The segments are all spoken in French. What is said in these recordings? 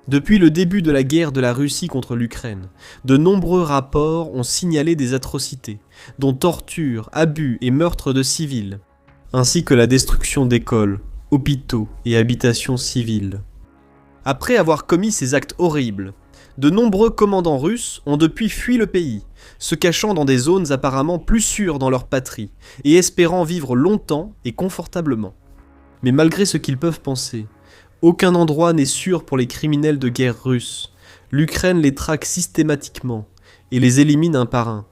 Depuis le début de la guerre de la Russie contre l'Ukraine, de nombreux rapports ont signalé des atrocités, dont torture, abus et meurtres de civils, ainsi que la destruction d'écoles, hôpitaux et habitations civiles. Après avoir commis ces actes horribles, de nombreux commandants russes ont depuis fui le pays, se cachant dans des zones apparemment plus sûres dans leur patrie et espérant vivre longtemps et confortablement. Mais malgré ce qu'ils peuvent penser, aucun endroit n'est sûr pour les criminels de guerre russes. L'Ukraine les traque systématiquement et les élimine un par un.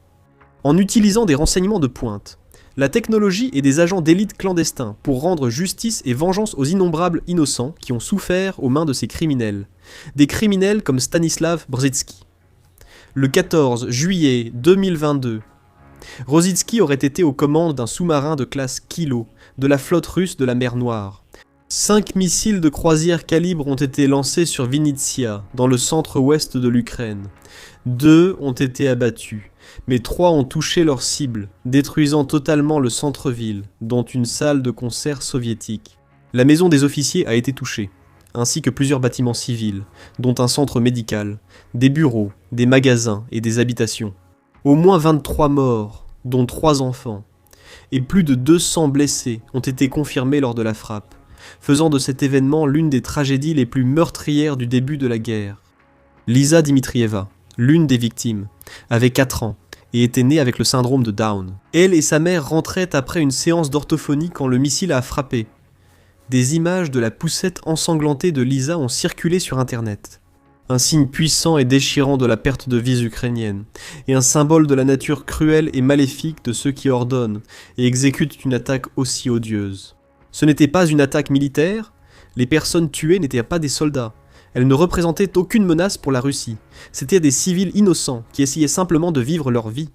En utilisant des renseignements de pointe, la technologie et des agents d'élite clandestins pour rendre justice et vengeance aux innombrables innocents qui ont souffert aux mains de ces criminels. Des criminels comme Stanislav Brzezinski. Le 14 juillet 2022, Rositsky aurait été aux commandes d'un sous-marin de classe Kilo de la flotte russe de la mer Noire. 5 missiles de croisière calibre ont été lancés sur Vinnytsia, dans le centre-ouest de l'Ukraine. 2 ont été abattus, mais 3 ont touché leur cible, détruisant totalement le centre-ville, dont une salle de concert soviétique. La maison des officiers a été touchée, ainsi que plusieurs bâtiments civils, dont un centre médical, des bureaux, des magasins et des habitations. Au moins 23 morts, dont 3 enfants, et plus de 200 blessés ont été confirmés lors de la frappe, faisant de cet événement l'une des tragédies les plus meurtrières du début de la guerre. Lisa Dmitrieva, l'une des victimes, avait 4 ans et était née avec le syndrome de Down. Elle et sa mère rentraient après une séance d'orthophonie quand le missile a frappé. Des images de la poussette ensanglantée de Lisa ont circulé sur internet. Un signe puissant et déchirant de la perte de vies ukrainiennes, et un symbole de la nature cruelle et maléfique de ceux qui ordonnent et exécutent une attaque aussi odieuse. Ce n'était pas une attaque militaire, les personnes tuées n'étaient pas des soldats, elles ne représentaient aucune menace pour la Russie, c'étaient des civils innocents qui essayaient simplement de vivre leur vie.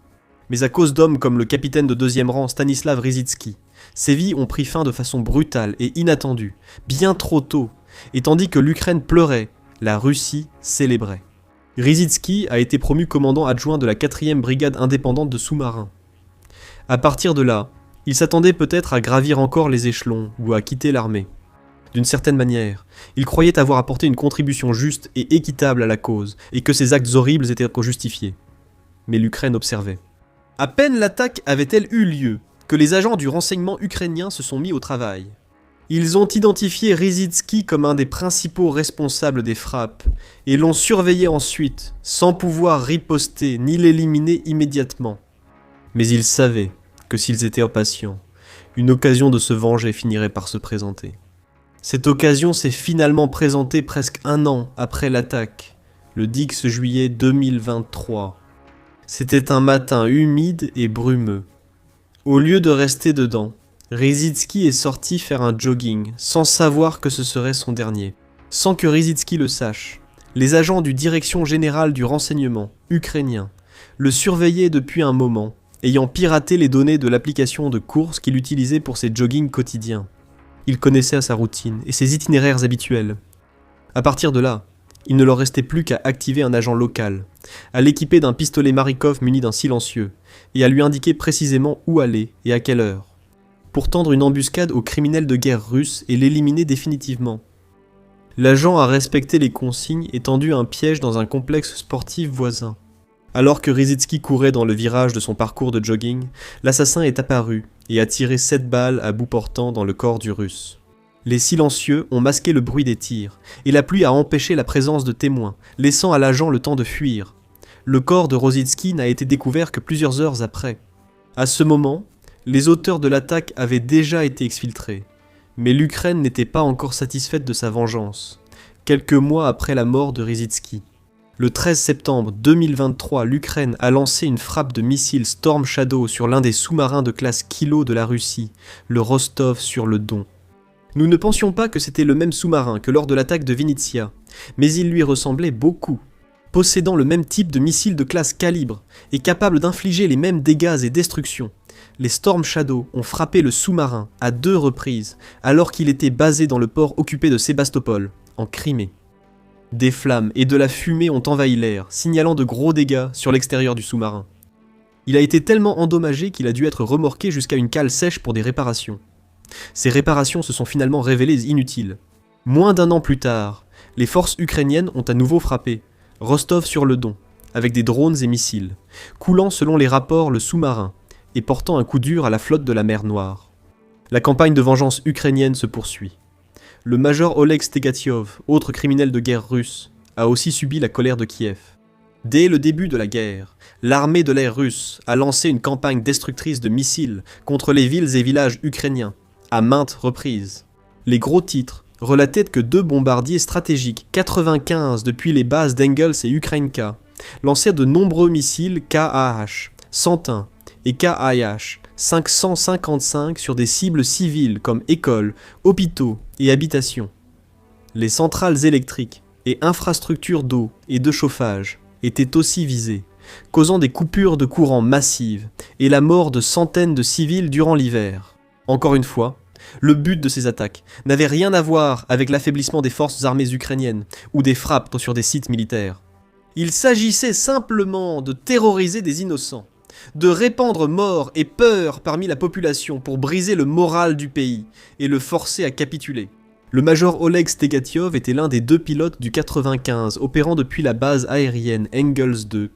Mais à cause d'hommes comme le capitaine de 2e rang Stanislav Rysitsky, ces vies ont pris fin de façon brutale et inattendue, bien trop tôt, et tandis que l'Ukraine pleurait, la Russie célébrait. Rysitsky a été promu commandant adjoint de la 4e brigade indépendante de sous-marins. À partir de là, il s'attendait peut-être à gravir encore les échelons ou à quitter l'armée. D'une certaine manière, il croyait avoir apporté une contribution juste et équitable à la cause, et que ses actes horribles étaient justifiés. Mais l'Ukraine observait. À peine l'attaque avait-elle eu lieu, que les agents du renseignement ukrainien se sont mis au travail. Ils ont identifié Rysitsky comme un des principaux responsables des frappes, et l'ont surveillé ensuite, sans pouvoir riposter ni l'éliminer immédiatement. Mais ils savaient que s'ils étaient impatients, une occasion de se venger finirait par se présenter. Cette occasion s'est finalement présentée presque 1 an après l'attaque, le 10 juillet 2023. C'était un matin humide et brumeux. Au lieu de rester dedans, Rysitsky est sorti faire un jogging, sans savoir que ce serait son dernier. Sans que Rysitsky le sache, les agents du Direction Générale du Renseignement, ukrainien, le surveillaient depuis un moment, ayant piraté les données de l'application de course qu'il utilisait pour ses joggings quotidiens. Il connaissait sa routine et ses itinéraires habituels. À partir de là, il ne leur restait plus qu'à activer un agent local, à l'équiper d'un pistolet Marikov muni d'un silencieux, et à lui indiquer précisément où aller et à quelle heure, pour tendre une embuscade aux criminels de guerre russes et l'éliminer définitivement. L'agent a respecté les consignes et tendu un piège dans un complexe sportif voisin. Alors que Rysitsky courait dans le virage de son parcours de jogging, l'assassin est apparu et a tiré 7 balles à bout portant dans le corps du Russe. Les silencieux ont masqué le bruit des tirs, et la pluie a empêché la présence de témoins, laissant à l'agent le temps de fuir. Le corps de Rositsky n'a été découvert que plusieurs heures après. À ce moment, les auteurs de l'attaque avaient déjà été exfiltrés, mais l'Ukraine n'était pas encore satisfaite de sa vengeance, quelques mois après la mort de Rysitsky. Le 13 septembre 2023, l'Ukraine a lancé une frappe de missiles Storm Shadow sur l'un des sous-marins de classe Kilo de la Russie, le Rostov-sur-le-Don. Nous ne pensions pas que c'était le même sous-marin que lors de l'attaque de Vinnytsia, mais il lui ressemblait beaucoup. Possédant le même type de missiles de classe calibre et capable d'infliger les mêmes dégâts et destructions, les Storm Shadow ont frappé le sous-marin à 2 reprises alors qu'il était basé dans le port occupé de Sébastopol, en Crimée. Des flammes et de la fumée ont envahi l'air, signalant de gros dégâts sur l'extérieur du sous-marin. Il a été tellement endommagé qu'il a dû être remorqué jusqu'à une cale sèche pour des réparations. Ces réparations se sont finalement révélées inutiles. Moins d'1 an plus tard, Les forces ukrainiennes ont à nouveau frappé Rostov-sur-le-Don, avec des drones et missiles, coulant selon les rapports le sous-marin et portant un coup dur à la flotte de la mer Noire. La campagne de vengeance ukrainienne se poursuit. Le major Oleg Stegatiov, autre criminel de guerre russe, a aussi subi la colère de Kiev. Dès le début de la guerre, l'armée de l'air russe a lancé une campagne destructrice de missiles contre les villes et villages ukrainiens, à maintes reprises. Les gros titres relataient que 2 bombardiers stratégiques 95 depuis les bases d'Engels et Ukrainka lancèrent de nombreux missiles KAH 101 et KAH 555 sur des cibles civiles comme écoles, hôpitaux et habitations. Les centrales électriques et infrastructures d'eau et de chauffage étaient aussi visées, causant des coupures de courant massives et la mort de centaines de civils durant l'hiver. Encore une fois, le but de ces attaques n'avait rien à voir avec l'affaiblissement des forces armées ukrainiennes ou des frappes sur des sites militaires. Il s'agissait simplement de terroriser des innocents, de répandre mort et peur parmi la population pour briser le moral du pays et le forcer à capituler. Le major Oleg Stegatiov était l'un des 2 pilotes du 95 opérant depuis la base aérienne Engels 2.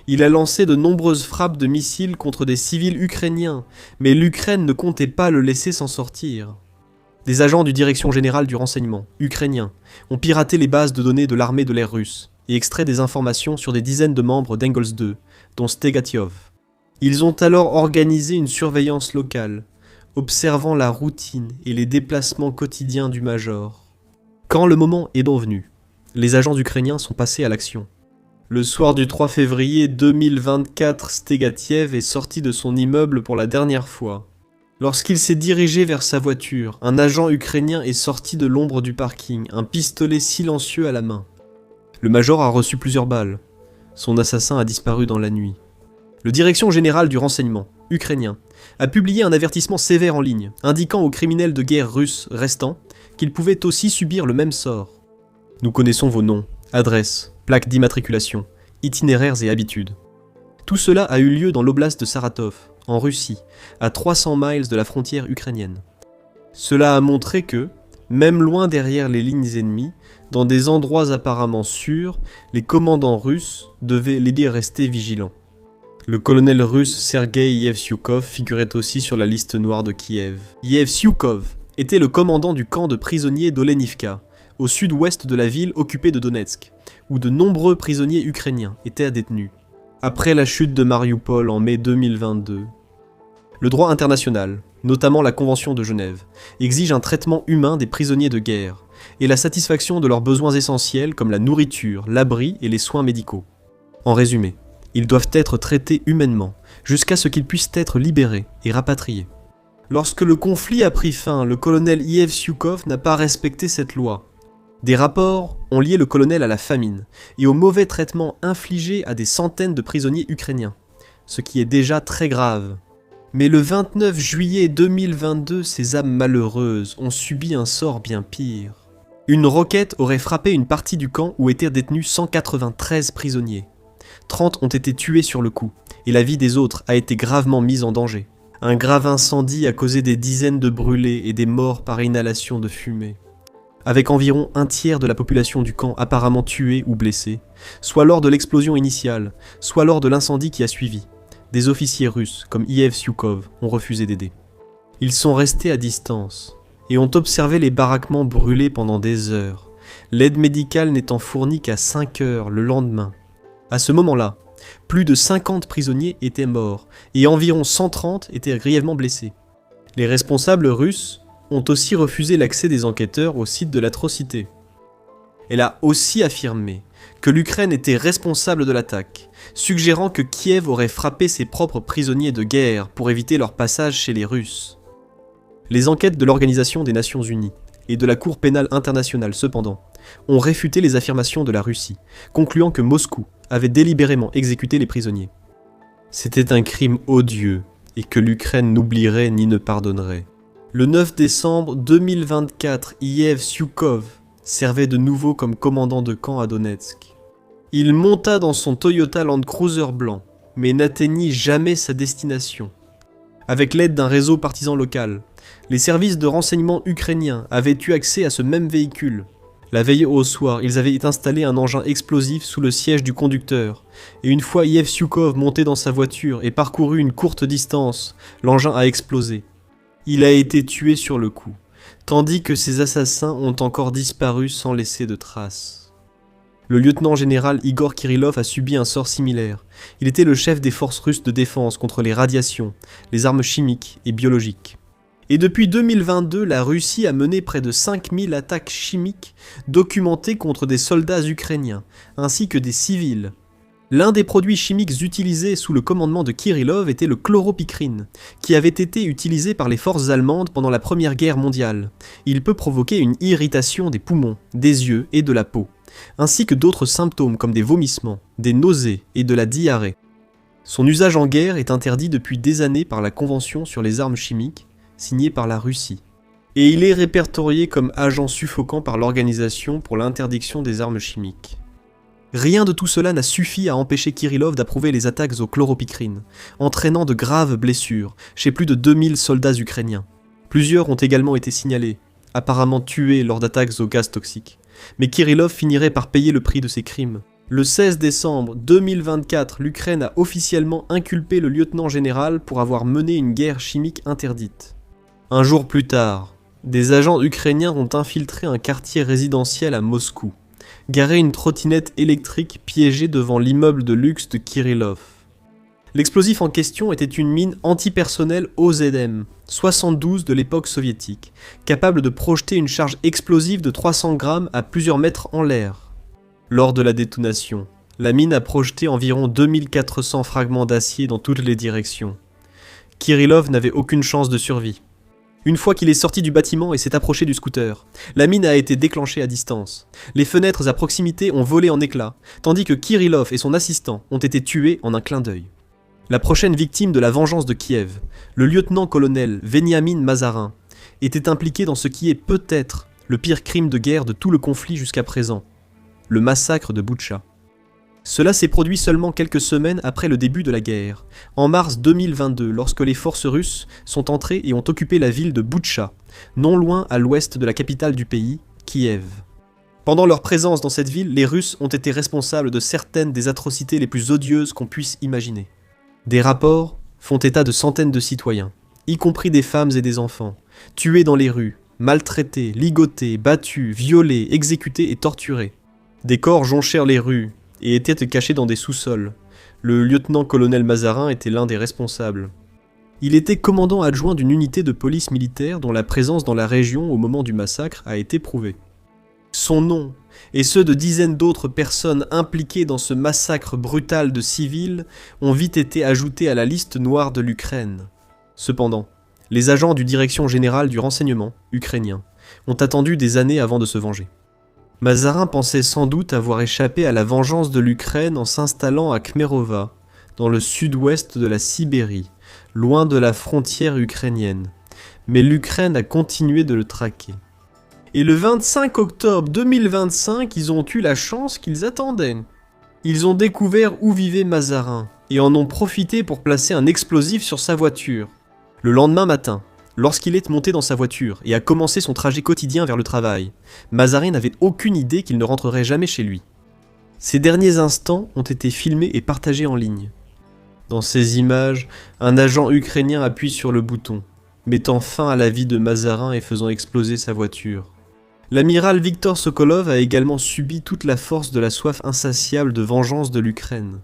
Il a lancé de nombreuses frappes de missiles contre des civils ukrainiens, mais l'Ukraine ne comptait pas le laisser s'en sortir. Des agents du Direction générale du renseignement, ukrainiens, ont piraté les bases de données de l'armée de l'air russe et extrait des informations sur des dizaines de membres d'Engels 2, dont Stegatiov. Ils ont alors organisé une surveillance locale, observant la routine et les déplacements quotidiens du major. Quand le moment est donc venu, les agents ukrainiens sont passés à l'action. Le soir du 3 février 2024, Stegatiev est sorti de son immeuble pour la dernière fois. Lorsqu'il s'est dirigé vers sa voiture, un agent ukrainien est sorti de l'ombre du parking, un pistolet silencieux à la main. Le major a reçu plusieurs balles. Son assassin a disparu dans la nuit. Le Direction générale du renseignement, ukrainien, a publié un avertissement sévère en ligne, indiquant aux criminels de guerre russes restants qu'ils pouvaient aussi subir le même sort. Nous connaissons vos noms, adresses, plaques d'immatriculation, itinéraires et habitudes. Tout cela a eu lieu dans l'oblast de Saratov, en Russie, à 300 miles de la frontière ukrainienne. Cela a montré que, même loin derrière les lignes ennemies, dans des endroits apparemment sûrs, les commandants russes devaient les rester vigilants. Le colonel russe Sergei Yevsyukov figurait aussi sur la liste noire de Kiev. Yevsyukov était le commandant du camp de prisonniers d'Olenivka, au sud-ouest de la ville occupée de Donetsk, où de nombreux prisonniers ukrainiens étaient détenus. Après la chute de Mariupol en mai 2022, le droit international, notamment la Convention de Genève, exige un traitement humain des prisonniers de guerre et la satisfaction de leurs besoins essentiels comme la nourriture, l'abri et les soins médicaux. En résumé, ils doivent être traités humainement jusqu'à ce qu'ils puissent être libérés et rapatriés. Lorsque le conflit a pris fin, le colonel Yevsyukov n'a pas respecté cette loi. Des rapports ont lié le colonel à la famine et au mauvais traitement infligé à des centaines de prisonniers ukrainiens, ce qui est déjà très grave. Mais le 29 juillet 2022, ces âmes malheureuses ont subi un sort bien pire. Une roquette aurait frappé une partie du camp où étaient détenus 193 prisonniers. 30 ont été tués sur le coup, et la vie des autres a été gravement mise en danger. Un grave incendie a causé des dizaines de brûlés et des morts par inhalation de fumée. Avec environ un tiers de la population du camp apparemment tuée ou blessée, soit lors de l'explosion initiale, soit lors de l'incendie qui a suivi. Des officiers russes, comme Yevsyukov, ont refusé d'aider. Ils sont restés à distance et ont observé les baraquements brûler pendant des heures, l'aide médicale n'étant fournie qu'à 5 heures le lendemain. À ce moment-là, plus de 50 prisonniers étaient morts et environ 130 étaient grièvement blessés. Les responsables russes ont aussi refusé l'accès des enquêteurs au site de l'atrocité. Elle a aussi affirmé que l'Ukraine était responsable de l'attaque, suggérant que Kiev aurait frappé ses propres prisonniers de guerre pour éviter leur passage chez les Russes. Les enquêtes de l'Organisation des Nations Unies et de la Cour pénale internationale, cependant, ont réfuté les affirmations de la Russie, concluant que Moscou avait délibérément exécuté les prisonniers. C'était un crime odieux et que l'Ukraine n'oublierait ni ne pardonnerait. Le 9 décembre 2024, Yevsyukov servait de nouveau comme commandant de camp à Donetsk. Il monta dans son Toyota Land Cruiser blanc, mais n'atteignit jamais sa destination. Avec l'aide d'un réseau partisan local, les services de renseignement ukrainiens avaient eu accès à ce même véhicule. La veille au soir, ils avaient installé un engin explosif sous le siège du conducteur, et une fois Yevsyukov monté dans sa voiture et parcouru une courte distance, l'engin a explosé. Il a été tué sur le coup, tandis que ses assassins ont encore disparu sans laisser de traces. Le lieutenant-général Igor Kirillov a subi un sort similaire. Il était le chef des forces russes de défense contre les radiations, les armes chimiques et biologiques. Et depuis 2022, la Russie a mené près de 5000 attaques chimiques documentées contre des soldats ukrainiens, ainsi que des civils. L'un des produits chimiques utilisés sous le commandement de Kirillov était le chloropicrine, qui avait été utilisé par les forces allemandes pendant la Première Guerre mondiale. Il peut provoquer une irritation des poumons, des yeux et de la peau, ainsi que d'autres symptômes comme des vomissements, des nausées et de la diarrhée. Son usage en guerre est interdit depuis des années par la Convention sur les armes chimiques, signée par la Russie. Et il est répertorié comme agent suffocant par l'Organisation pour l'interdiction des armes chimiques. Rien de tout cela n'a suffi à empêcher Kirillov d'approuver les attaques au chloropicrine, entraînant de graves blessures chez plus de 2000 soldats ukrainiens. Plusieurs ont également été signalés, apparemment tués lors d'attaques au gaz toxique. Mais Kirillov finirait par payer le prix de ses crimes. Le 16 décembre 2024, l'Ukraine a officiellement inculpé le lieutenant-général pour avoir mené une guerre chimique interdite. Un jour plus tard, des agents ukrainiens ont infiltré un quartier résidentiel à Moscou, garé une trottinette électrique piégée devant l'immeuble de luxe de Kirillov. L'explosif en question était une mine antipersonnelle OZM, 72 de l'époque soviétique, capable de projeter une charge explosive de 300 grammes à plusieurs mètres en l'air. Lors de la détonation, la mine a projeté environ 2400 fragments d'acier dans toutes les directions. Kirillov n'avait aucune chance de survie. Une fois qu'il est sorti du bâtiment et s'est approché du scooter, la mine a été déclenchée à distance. Les fenêtres à proximité ont volé en éclats, tandis que Kirillov et son assistant ont été tués en un clin d'œil. La prochaine victime de la vengeance de Kiev, le lieutenant-colonel Veniamin Mazarin, était impliqué dans ce qui est peut-être le pire crime de guerre de tout le conflit jusqu'à présent, le massacre de Boutcha. Cela s'est produit seulement quelques semaines après le début de la guerre, en mars 2022, lorsque les forces russes sont entrées et ont occupé la ville de Boutcha, non loin à l'ouest de la capitale du pays, Kiev. Pendant leur présence dans cette ville, les Russes ont été responsables de certaines des atrocités les plus odieuses qu'on puisse imaginer. Des rapports font état de centaines de citoyens, y compris des femmes et des enfants, tués dans les rues, maltraités, ligotés, battus, violés, exécutés et torturés. Des corps jonchèrent les rues et étaient cachés dans des sous-sols. Le lieutenant-colonel Mazarin était l'un des responsables. Il était commandant adjoint d'une unité de police militaire dont la présence dans la région au moment du massacre a été prouvée. Son nom et ceux de dizaines d'autres personnes impliquées dans ce massacre brutal de civils ont vite été ajoutés à la liste noire de l'Ukraine. Cependant, les agents du Direction générale du renseignement ukrainien ont attendu des années avant de se venger. Mazarin pensait sans doute avoir échappé à la vengeance de l'Ukraine en s'installant à Khmerova, dans le sud-ouest de la Sibérie, loin de la frontière ukrainienne. Mais l'Ukraine a continué de le traquer. Et le 25 octobre 2025, ils ont eu la chance qu'ils attendaient. Ils ont découvert où vivait Mazarin, et en ont profité pour placer un explosif sur sa voiture. Le lendemain matin, lorsqu'il est monté dans sa voiture et a commencé son trajet quotidien vers le travail, Mazarin n'avait aucune idée qu'il ne rentrerait jamais chez lui. Ces derniers instants ont été filmés et partagés en ligne. Dans ces images, un agent ukrainien appuie sur le bouton, mettant fin à la vie de Mazarin et faisant exploser sa voiture. L'amiral Viktor Sokolov a également subi toute la force de la soif insatiable de vengeance de l'Ukraine.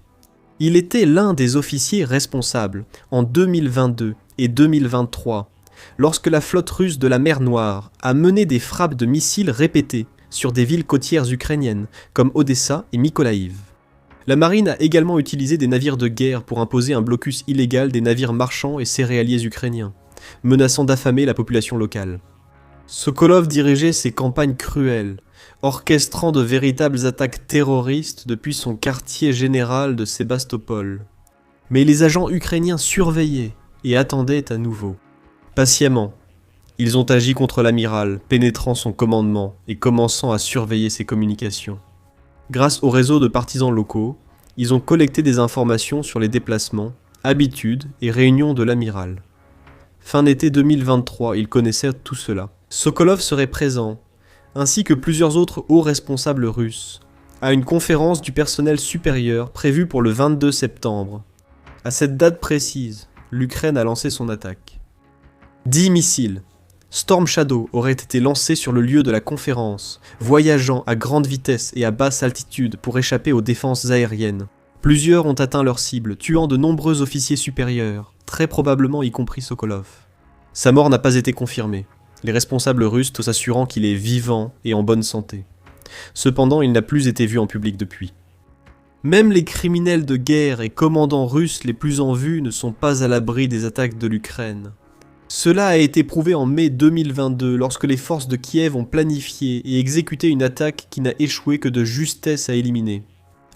Il était l'un des officiers responsables, en 2022 et 2023, lorsque la flotte russe de la mer Noire a mené des frappes de missiles répétées sur des villes côtières ukrainiennes comme Odessa et Mykolaïv. La marine a également utilisé des navires de guerre pour imposer un blocus illégal des navires marchands et céréaliers ukrainiens, menaçant d'affamer la population locale. Sokolov dirigeait ces campagnes cruelles, orchestrant de véritables attaques terroristes depuis son quartier général de Sébastopol. Mais les agents ukrainiens surveillaient et attendaient à nouveau. Patiemment, ils ont agi contre l'amiral, pénétrant son commandement et commençant à surveiller ses communications. Grâce au réseau de partisans locaux, ils ont collecté des informations sur les déplacements, habitudes et réunions de l'amiral. Fin d'été 2023, ils connaissaient tout cela. Sokolov serait présent ainsi que plusieurs autres hauts responsables russes, à une conférence du personnel supérieur prévue pour le 22 septembre. À cette date précise, l'Ukraine a lancé son attaque. 10 missiles Storm Shadow auraient été lancés sur le lieu de la conférence, voyageant à grande vitesse et à basse altitude pour échapper aux défenses aériennes. Plusieurs ont atteint leur cible, tuant de nombreux officiers supérieurs, très probablement y compris Sokolov. Sa mort n'a pas été confirmée, les responsables russes s'assurant qu'il est vivant et en bonne santé. Cependant, il n'a plus été vu en public depuis. Même les criminels de guerre et commandants russes les plus en vue ne sont pas à l'abri des attaques de l'Ukraine. Cela a été prouvé en mai 2022 lorsque les forces de Kiev ont planifié et exécuté une attaque qui n'a échoué que de justesse à éliminer.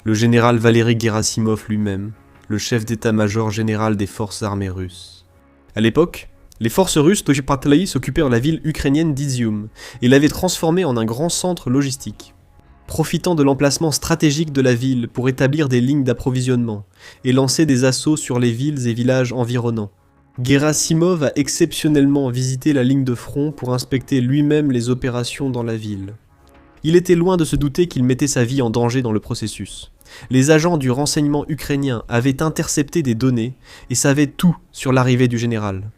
Le général Valery Gerasimov lui-même, le chef d'état-major général des forces armées russes. À l'époque, les forces russes d'Ojipratlaï s'occupaient de la ville ukrainienne d'Izium et l'avaient transformée en un grand centre logistique. Profitant de l'emplacement stratégique de la ville pour établir des lignes d'approvisionnement et lancer des assauts sur les villes et villages environnants. Gerasimov a exceptionnellement visité la ligne de front pour inspecter lui-même les opérations dans la ville. Il était loin de se douter qu'il mettait sa vie en danger dans le processus. Les agents du renseignement ukrainien avaient intercepté des données et savaient tout sur l'arrivée du général.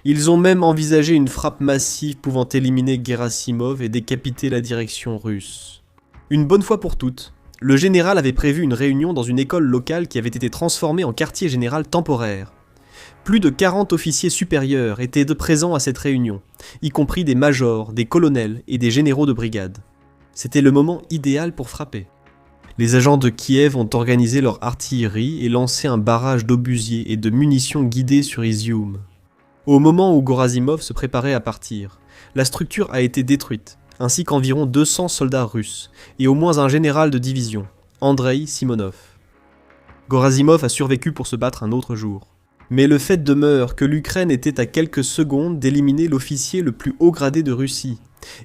Ils ont même envisagé une frappe massive pouvant éliminer Gerasimov et décapiter la direction russe. Une bonne fois pour toutes, le général avait prévu une réunion dans une école locale qui avait été transformée en quartier général temporaire. Plus de 40 officiers supérieurs étaient présents à cette réunion, y compris des majors, des colonels et des généraux de brigade. C'était le moment idéal pour frapper. Les agents de Kiev ont organisé leur artillerie et lancé un barrage d'obusiers et de munitions guidées sur Izium. Au moment où Gerasimov se préparait à partir, la structure a été détruite, ainsi qu'environ 200 soldats russes, et au moins un général de division, Andrei Simonov. Gerasimov a survécu pour se battre un autre jour. Mais le fait demeure que l'Ukraine était à quelques secondes d'éliminer l'officier le plus haut gradé de Russie.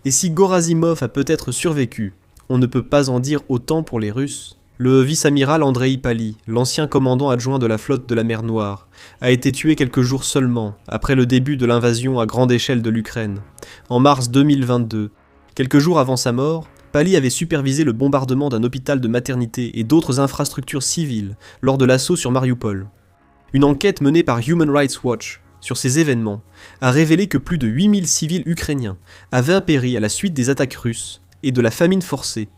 Et si Gerasimov a peut-être survécu, on ne peut pas en dire autant pour les Russes. Le vice-amiral Andrei Pali, l'ancien commandant adjoint de la flotte de la mer Noire, a été tué quelques jours seulement après le début de l'invasion à grande échelle de l'Ukraine, en mars 2022. Quelques jours avant sa mort, Pali avait supervisé le bombardement d'un hôpital de maternité et d'autres infrastructures civiles lors de l'assaut sur Mariupol. Une enquête menée par Human Rights Watch sur ces événements a révélé que plus de 8000 civils ukrainiens avaient péri à la suite des attaques russes et de la famine forcée,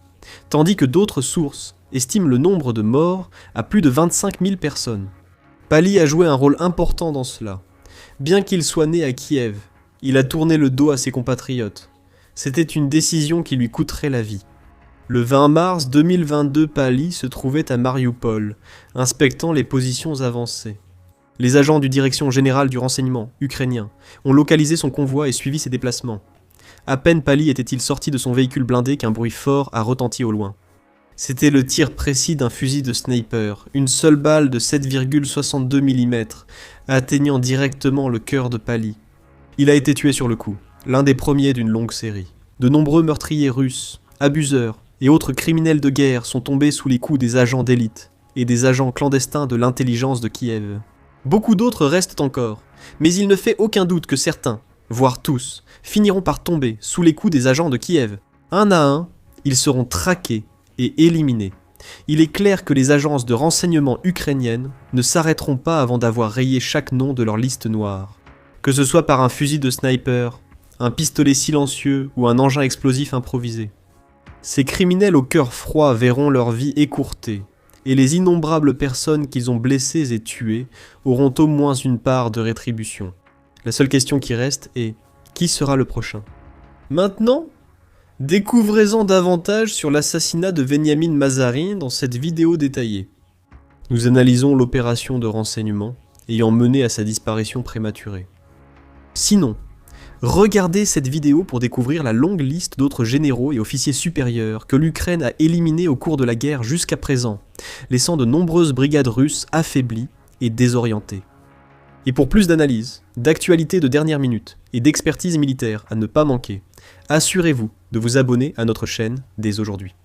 tandis que d'autres sources estiment le nombre de morts à plus de 25 000 personnes. Pali a joué un rôle important dans cela. Bien qu'il soit né à Kiev, il a tourné le dos à ses compatriotes. C'était une décision qui lui coûterait la vie. Le 20 mars 2022, Pali se trouvait à Mariupol, inspectant les positions avancées. Les agents du Direction générale du renseignement ukrainien ont localisé son convoi et suivi ses déplacements. À peine Pali était-il sorti de son véhicule blindé qu'un bruit fort a retenti au loin. C'était le tir précis d'un fusil de sniper, une seule balle de 7,62 mm, atteignant directement le cœur de Pali. Il a été tué sur le coup, l'un des premiers d'une longue série. De nombreux meurtriers russes, abuseurs et autres criminels de guerre sont tombés sous les coups des agents d'élite et des agents clandestins de l'intelligence de Kiev. Beaucoup d'autres restent encore, mais il ne fait aucun doute que certains, voire tous, finiront par tomber sous les coups des agents de Kiev. Un à un, ils seront traqués et éliminés. Il est clair que les agences de renseignement ukrainiennes ne s'arrêteront pas avant d'avoir rayé chaque nom de leur liste noire. Que ce soit par un fusil de sniper, un pistolet silencieux ou un engin explosif improvisé. Ces criminels au cœur froid verront leur vie écourtée, et les innombrables personnes qu'ils ont blessées et tuées auront au moins une part de rétribution. La seule question qui reste est, qui sera le prochain ? Maintenant, découvrez-en davantage sur l'assassinat de Veniamin Mazarin dans cette vidéo détaillée. Nous analysons l'opération de renseignement ayant mené à sa disparition prématurée. Sinon, regardez cette vidéo pour découvrir la longue liste d'autres généraux et officiers supérieurs que l'Ukraine a éliminés au cours de la guerre jusqu'à présent, laissant de nombreuses brigades russes affaiblies et désorientées. Et pour plus d'analyses, d'actualités de dernière minute et d'expertise militaire à ne pas manquer, assurez-vous de vous abonner à notre chaîne dès aujourd'hui.